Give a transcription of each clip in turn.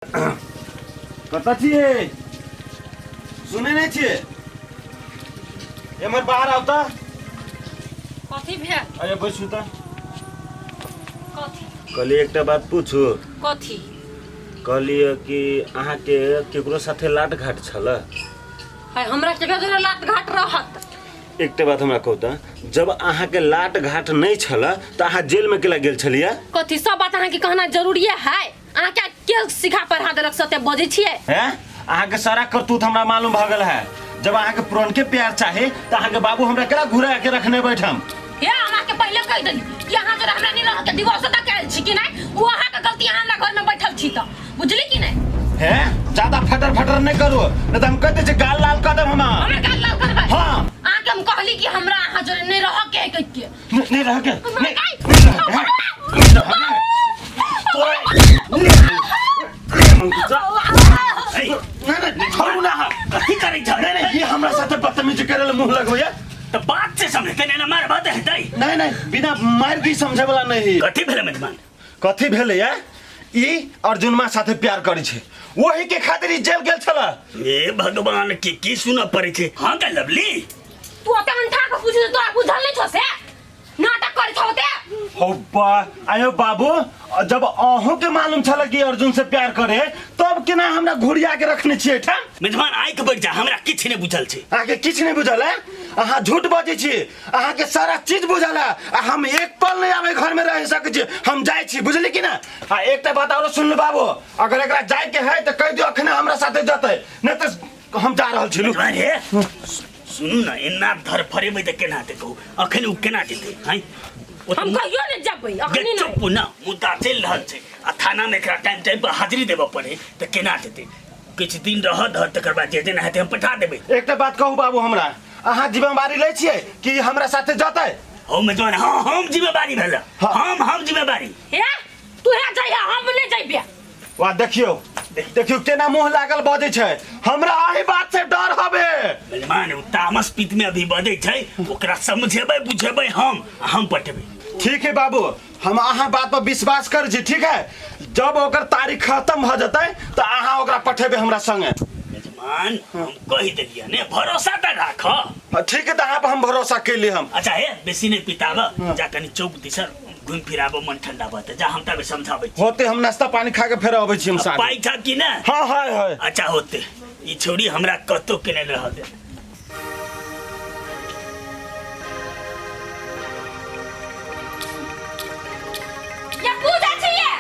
कता छिए सुने नहीं छिए एमर बाहर आवता कथी भेल अरे बैठू त कथी कली एकटा बात पूछू कथी कहलिए कि अहाँ के केकरो साथे लाट घाट छल है हमरा के जरा लाट घाट रहत एकटा बात हमरा कहू त जब अहाँ के लाट घाट नहीं छल त अहाँ जेल में केला गेल छलिए कथी सब बात अहाँ के कहना जरूरी है अहाँ के सिखा पढ़ा देलक सते बजे छिए हैं अहाँ के सारा करतूत हमरा मालूम भ गेल है जब अहाँ के पुरान के प्यार चाहे त अहाँ के बाबू हमरा केला घुरा के रखने बैठम या अहाँ के पहले कह देली कि अहाँ जरा हमरा नहीं रह के डिवोर्स द कैल छी कि नहीं वो अहाँ के गलती अहाँ हमरा घर में बैठल छी त बुझली कि नहीं हैं ज्यादा फटर फटर नहीं करो नहीं त हम कहते छ गाल लाल कर देम हमरा गाल लाल करबै हां अहाँ के हम कहली कि हमरा अहाँ जरा नहीं रह के नहीं रह के ये हमरा साथे बदतमीजी करे मुंह लगोया तो बात से समझ के ना मार बात है तई नहीं बिना मार की समझे वाला नहीं कथी भेले मेजबान कथी भेले या ई अर्जुनमा साथे प्यार करी छे वही के खातिर ई जेल गेल छला ए भगवान की सुना पड़े छे हां का लवली तू अपन अंठा के पूछ तो बुझल नहीं छसे नाटक करे छते होब्बा आयो बाबू जब अहों के मालूम छला कि अर्जुन से प्यार करे तब केना हमरा घुरिया के रखने छिए ठा मेजबान आई के बैठ जा हमरा किछ नहीं बुझल छे आके किछ नहीं बुझल है अहाँ झूठ बाजै छी अहाँ के सारा चीज बुझल है आ हम एक पल नहीं आवे घर में रह सकै छी हम जाय छी बुझली कि ना आ एकटा बात और सुन ले बाबू अगर एकरा जाय के है त कह दियो अखने हमरा साथे जतै नहीं त हम जा रहल छी मेजबान हे सुनु ना इना धर फरे में त केना ते कहू अखन उ केना जेते हैं हम कहियो नहीं जबै अखनी नहीं चुप ना मुद्दा चल रहल छे आ थाना में एकरा टाइम पर हाजिरी देबो पड़े त केना जेते कुछ दिन रह धर तकर बाद जे जेना हेते हम पठा देबे एकटा बात कहू बाबू हमरा अहाँ जिम्मेवारी ले छिए कि हमरा साथे जतै हो मेजबान हां हम जिम्मेवारी भेला हम जिम्मेवारी हे तू हे जाइया हम नहीं जाइबे वा देखियो केना मुंह लागल बजे छै हमरा आही बात से डर हबे मेजबान उ तामस पीत में अभी बजे छै ओकरा समझेबै बुझेबै हम पटेबै ठीक है बाबू हम अहाँ बात पर विश्वास कर छी ठीक है जब ओकर तारीख खत्म भ जतै त अहाँ ओकरा पठेबै हमरा संगे मेजबान हम कहि देलिए ने भरोसा त राख ठीक है त अहाँ पर हम भरोसा कैली हम अच्छा हे बेसी नहीं पिताब जा कनी चौक दिसर घुम फिराबो मन ठंडा बात जा हम तबे समझाबै होते हम नाश्ता पानी खा के फेर आबै छी हम साथ पाई था कि ना हां हाय अच्छा होते ई छोड़ी हमरा कतो के नहीं रह दे या पूजा छिए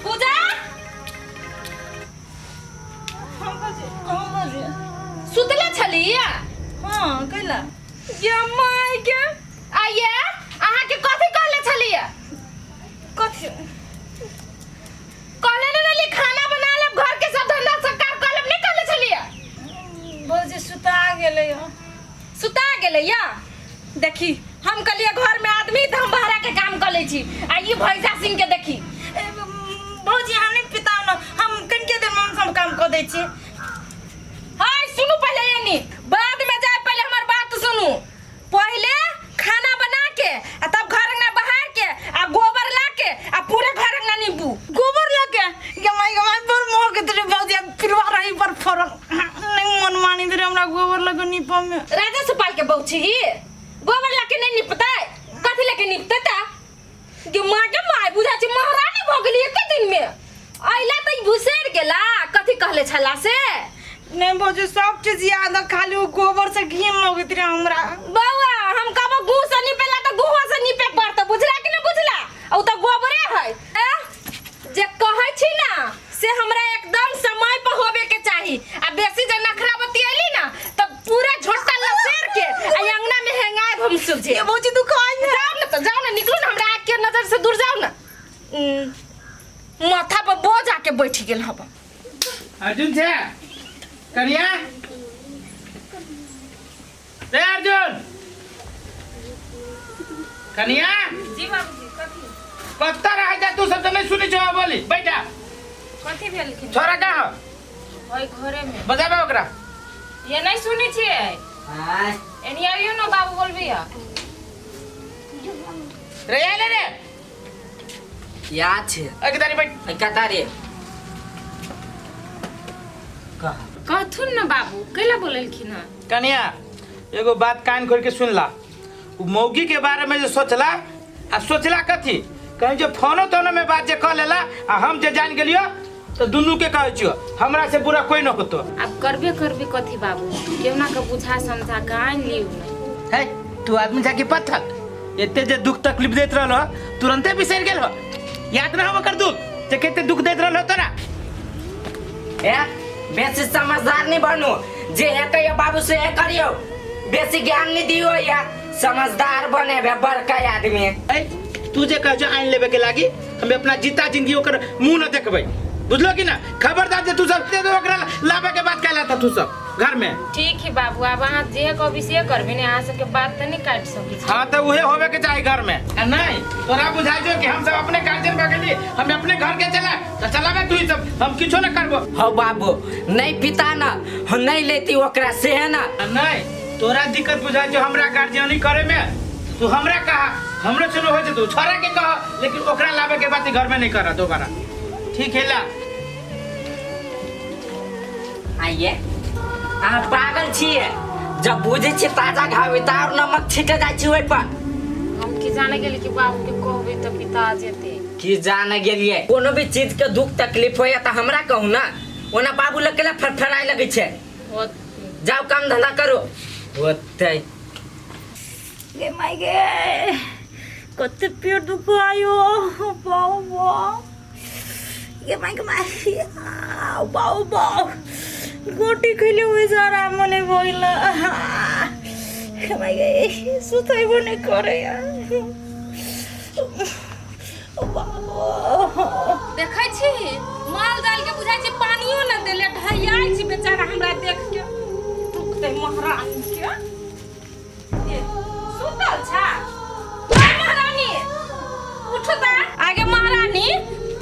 पूजा हम बजे सुतले छलिए हां कैला ये माय के आये अहाँ के कथि कहले छलिए कथि कहले रहली खाना बना लेब घर के सब धंधा सरकार कर लेब नहीं कहले छलिए बजे सुता गेलै सुता गेले या देखी हम कहलिए घर में आदमी त हम बहरा के काम कर लै छी आ ई भैसा सिंह के देखी भौजी हम नहीं पिताव न हम कनके देर में सब काम कर दै छी हाय सुनू पहले यानी बाद में जाए पहले हमार बात सुनू पहले खाना बना के आ तब घर अंगना बहार के आ गोबर ला के आ पूरे घर अंगना नींबू गोबर लगे गमाई पर मोह के तेरे भौजी फिरवा रही पर फरक नहीं मन मानी तेरे हमरा गोबर लगे नीपा में राजा सुपाल के बहू छी गोबर ला के नहीं निपता कथि लेके निपता ता कि मां के माय बुझा छी महारानी भ गेली एक दिन में आइला त भुसेर गेला कथि कहले छला से नहीं भौजी सब चीज याद खाली वो गोबर से घिन लगे तेरे हमरा बौआ हम कहबो गु से निपेला त गुहा से निपे पड़त बुझला कि न बुझला औ त गोबरे है जे कहै छी ना से हमरा एकदम समय पर होबे के चाही आ बेसी जे नखरा बतियली ना त पूरा झोटा लसेर के आ अंगना में हेंगाए हम सुझे भौजी तू कहीं जाओ ना निकलो ना हमरा आँख के नजर से दूर जाओ ना माथा पर बोझ आके बैठ गेल हब अर्जुन छे करिया रे अर्जुन कनिया जी बाबूजी कथि कत्ता रह जा तू सब नहीं सुनी छो बोली बैठा कथि भेल कि छोरा कहां ओइ घरे में बजाबे ओकरा ये नहीं सुनी छिए हां एनी आइयो न बाबू बोलबी रे आले रे या छे अके तारी बैठ कतारे कहथुन न बाबू कैला बोललखिन ह कनिया एगो बात कान खोल के सुन ला। उ मौगी के बारे में जो सोचला आ सोचला कथी कहीं जो फोनो तोनो में बात जे कह लेला आ हम जे जान गेलियो तो दुनू के कहै छियो हमरा से बुरा कोई न होतो। अब करबे कथी बाबू केवना के बुझा समझा गान लिउ न है तू आदमी जाके पत्थर एते जे दुख तकलीफ देत रहलो तुरंते बिसर गेल हो। याद ना हो कर दुख जे केते दुख देत रहलो तोरा। ए बेसी समझदार नहीं बनू जे है कहियो बाबू से है करियो बेसी ज्ञान नहीं दियो या समझदार बने बे बड़का आदमी। ए तू जे कह जो आइन लेबे के लागी हम अपना जीता जिंदगी ओकर मुंह न देखबै बुझलो कि ना। खबरदार जे तू सब दे दो ओकरा लाबे के बात कहला था तू सब घर में। ठीक है बाबू अब अहाँ जे कभी से करबे ने अहाँ सबके बात त नहीं काट सकी छी। हाँ तो उहे होवे के चाही घर में नहीं तोरा बुझाई जो कि हम सब अपने गार्जियन बगली हम अपने घर के चला तो चलावे तू ही सब हम किछो न करबो। हो बाबू नहीं पिता ना हम नहीं लेती ओकरा से है ना। नहीं तोरा दिक्कत बुझाई जो हमरा गार्जियनी करे में तू हमरा कहा हमरे सुनो हो जे तू छोरा के कह लेकिन ओकरा लावे के बात घर में नहीं करा दोबारा ठीक है ला। आइए अहाँ पागल छिए जब बुझे छी ताजा घाव और नमक छिटे जाय छी ओइ पर। हम की जाने गेली कि बाबू के कहबे त पिता जेते की जाने गेलिए कोनो भी चीज के दुख तकलीफ होया त हमरा कहू ना ओना बाबू लकेला फरफराय लगे छे। जाओ काम धंधा करो होते। गे माय गे कते पेट दुख आयो बाबा गे माय बाबा गोटी खइले हुए सारा मने भइला गे माय गे सुतै बने करे देखै छी माल डाल के बुझाइ छी पानियो न देले ढैयाइ छी बेचारा हमरा देख के दुखते महारानी के ये सुतल छा महारानी उठता आगे महारानी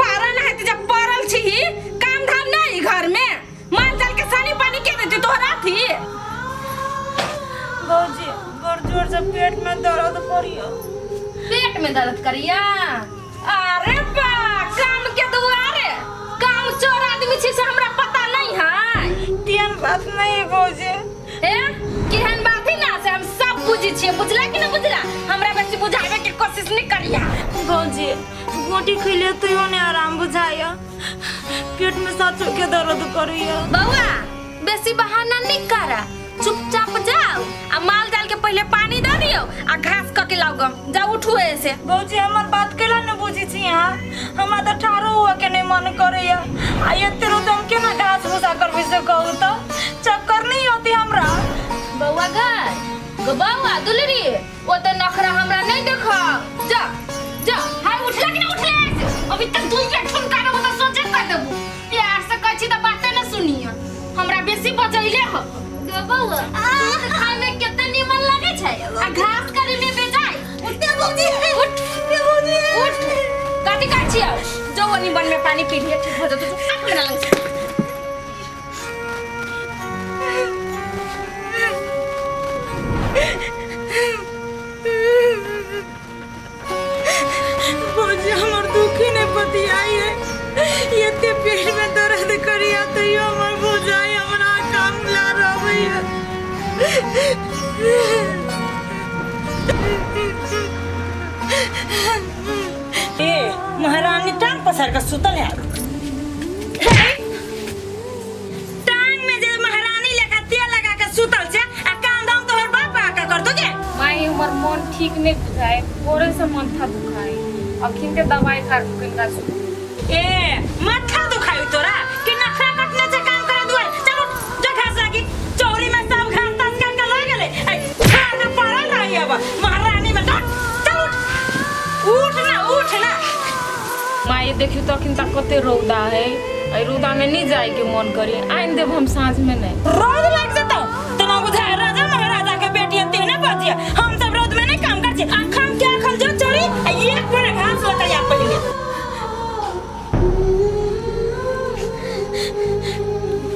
पारन है जब पड़ल छी काम धाम नहीं घर में माल डाल के सानी पानी के देती तोहरा थी। गौजी बड़ जोर से पेट में दर्द करियो। पेट में दर्द करिया अरे बा काम के दुआरे काम चोर आदमी छी से हमरा पता नहीं है। तीन बात नहीं गौजी ए केहन बात है ना से हम सब बुझी छी बुझला कि ना बुझला हमरा बेसी बुझावे के कोशिश नहीं करिया। गौजी गोटी खइले तो योने आराम बुझाया पेट में सच के दर्द करियो। बउआ बेसी बहाना नहीं करा चुपचाप जाओ आ माल डाल के पहले पानी दे दियो आ घास क के लाओ गम जाओ उठो ऐसे। गौजी हमर बात केला न बुझी छी यहाँ हमरा त ठारो हुआ के नहीं मन करैया आ एते रोदम के ना घास भूसा करबे से कहू तो चक्कर नहीं होती हमरा। बउआ बउआ दुलरी ओ तो नखरा हमरा नहीं देखो जा जा हाय उठला कि ना उठले ऐसे अभी तक तू ये ठुमका के बता सोचे कर देबू प्यार से कहै छी त बाते न सुनिया हमरा बेसी बजैले हो बउआ दूध खाए में कितना निमन लगे छै आ घास करे में बेजाय उठते बौजी उठ काटी काटी आओ जो वो निमन में पानी पी लिए ठीक हो जा तू अपना लग गौजी हमर दुखी ने पतियाई है एते पेट में दर्द करिया तो यो हमर बुझाई हमरा काम ला रहैया। ए महारानी टांग पसार के सुतल है टांग में जे महारानी लेखा तेल लगा के सुतल छे आ काम दाम तोहर बाप आका कर दो के माई हमर मन ठीक नहीं बुझाए थोड़े से माथा दुखाई अखिन के दवाई खा के का ए माथा दुखाई तोरा कि नखरा कटने से काम करा दुआर चलो जो घास लागी चौरी में सब घास तास काट के लग गेले खा के पड़ल रही अब महारानी में चलो उठ ना माई देखियो तो अखिन तक कते रौदा है ए रौदा में नहीं जाए के मन करे आइन देब हम सांझ में नहीं रोद लग जतो तना बुझाए राजा महाराजा के बेटी तीने बजिया हम सब रोद में नहीं काम कर छी अखन के अखन जो चोरी एक पर घास लगा या पहिले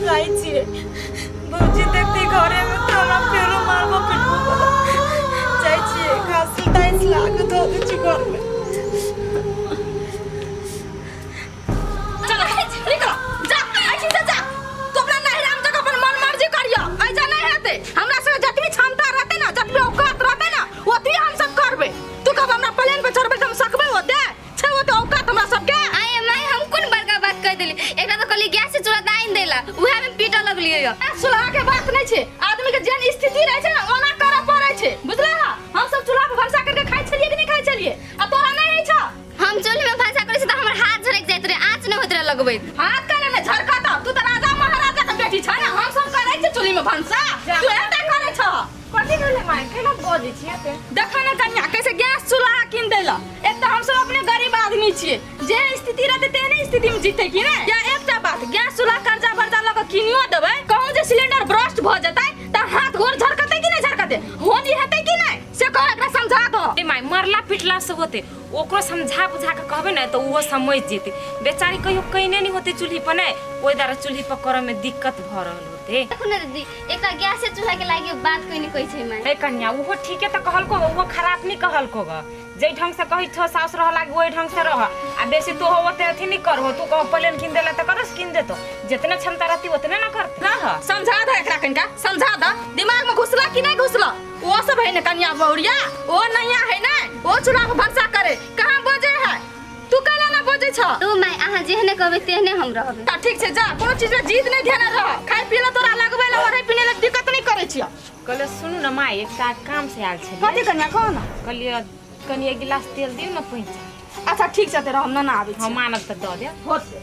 राई छी बुझी देखती घरे में तो ना फेरो मारबो पिटबो जाई छी घास ताइस लाग धो दे छी घर में चलो निकलो जा ऐसे जा तू अपना नहीं राम देली एकरा तो कहली गैस से चूल्हा दाइन देला उहे में पीटा लगलिए यो चूल्हा के बात नहीं छे आदमी के जेन स्थिति रहे छे ना ओना करऽ पड़े छे बुझला हम सब चूल्हा पे भरसा करके खाइ छलिए कि नहीं खाइ छलिए आ तोरा नहीं है छ हम चूल्हे में भांसा करे से त हमर हाथ झरक जाइत रे आँच न होत रे लगबै हाथ करे में झरकता तू त राजा महाराजा के बेटी छ ना हम सब करे छे चूल्ही में भरसा तू एता करे छ कथि भेले माय केना बजै छियै ते देखा ना कन्या कैसे गैस चूल्हा किन देला एक तो हम सब अपने गरीब आदमी छियै जे स्थिति रहते तेने स्थिति में जीते कि नहीं या एकटा बात गैस चूल्हा कर्जा वर्जा लग किनियो देबै कहूं जे सिलेंडर ब्रस्ट भ जतै त हाथ गोर झरकतै कि नहीं झरकतै होनी हेतै कि नहीं से कह एकरा समझा दो ए माय मरला पिटला से होते ओकरो समझा बुझा के कहबे ना तो वो समझ जेते बेचारी कहियो कहिने नहीं होते चूल्ही पर नहीं ओइ दारा चूल्ही पर करे में दिक्कत भ रहल होते देखु न दीदी एकटा गैस से चूल्हा के लागि बात कोई नहीं कहै छै मैं ए कन्या वो ठीक है त कहल को वो खराब नहीं कहल को जे ढंग से कहि छ सास रह लाग ओइ ढंग से रह आ बेसी तो होते अथी नहीं करहो तू कह प्लेन किन देला त करस किन देतो जितना क्षमता रहती उतने ना कर ना ह समझा दे एकरा कनका समझा द दिमाग में घुसला कि नहीं घुसला वो सब है न कन्या बहुरिया ओ नैया है ना वो चूल्हा पर भरसा करे कहां बजे है तू कहला ना बजे छ तू मैं अहाँ जेहने कहबै तेहने हम रहबै त ठीक छै जा कोनो चीज में जीत नहीं ध्यान रह खाइ पीला तोरा लगबै ला ओरे पीने ला दिक्कत नहीं करे छिया कहले सुनु न माय एकटा काम से आल छै कथि कन्या कहो ना कहलिए कनी एक गिलास तेल दियो न पैंच अच्छा ठीक छै तेरा हम ना आबै छी हम मानब त द दे होते